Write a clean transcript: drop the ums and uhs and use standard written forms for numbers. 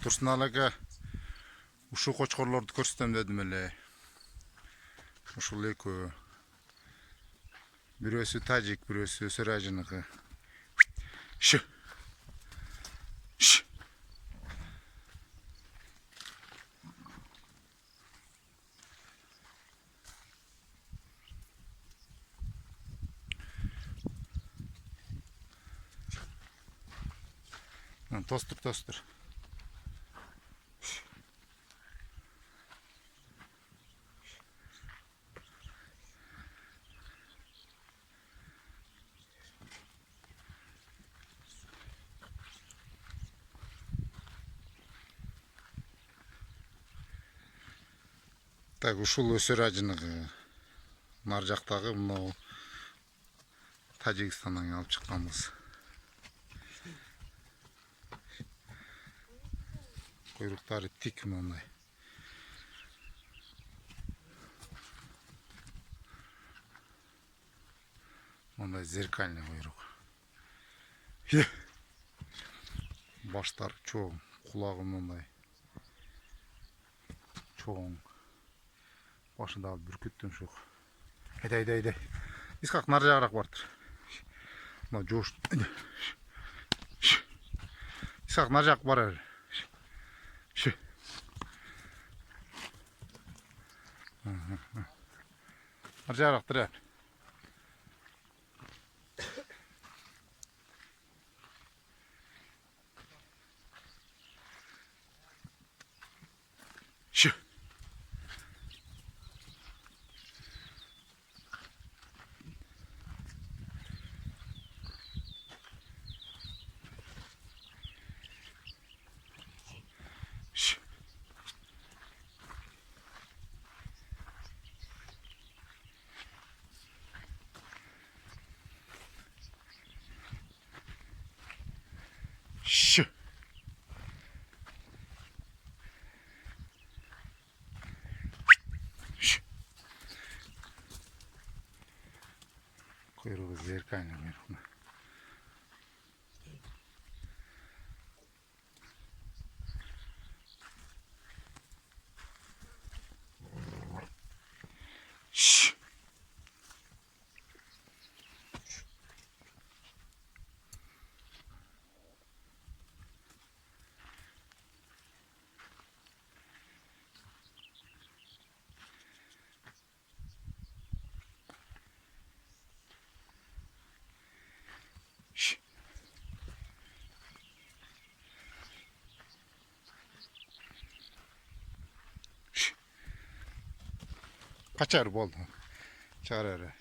Tursunal aka uşu qo'chqorlarni ko'rsatam dedim ele. Uşul ekö. Birisi Tacik, birisi Sıracınıkı. Şu. Şu. Tostur tostur. Так ушул Сырacınıkı. Narjaqtagı mынау Tajikistandan alıp çıkkanбыз. Kuyruktары tik мындай. Мындай зеркальный кuyruк. Баштары чоң, кулагы мындай. Чоң. Başında bürküttüm şu. Haydi. İskak narcarak vardır. Ama coş. İskak narcak var öyle. Şu. Narcaraktır hep. Şu. Şu. Şu. Kuyruğu zerkayla kuyruğuna. Şu. Kaçar boldu. Çağır öyle.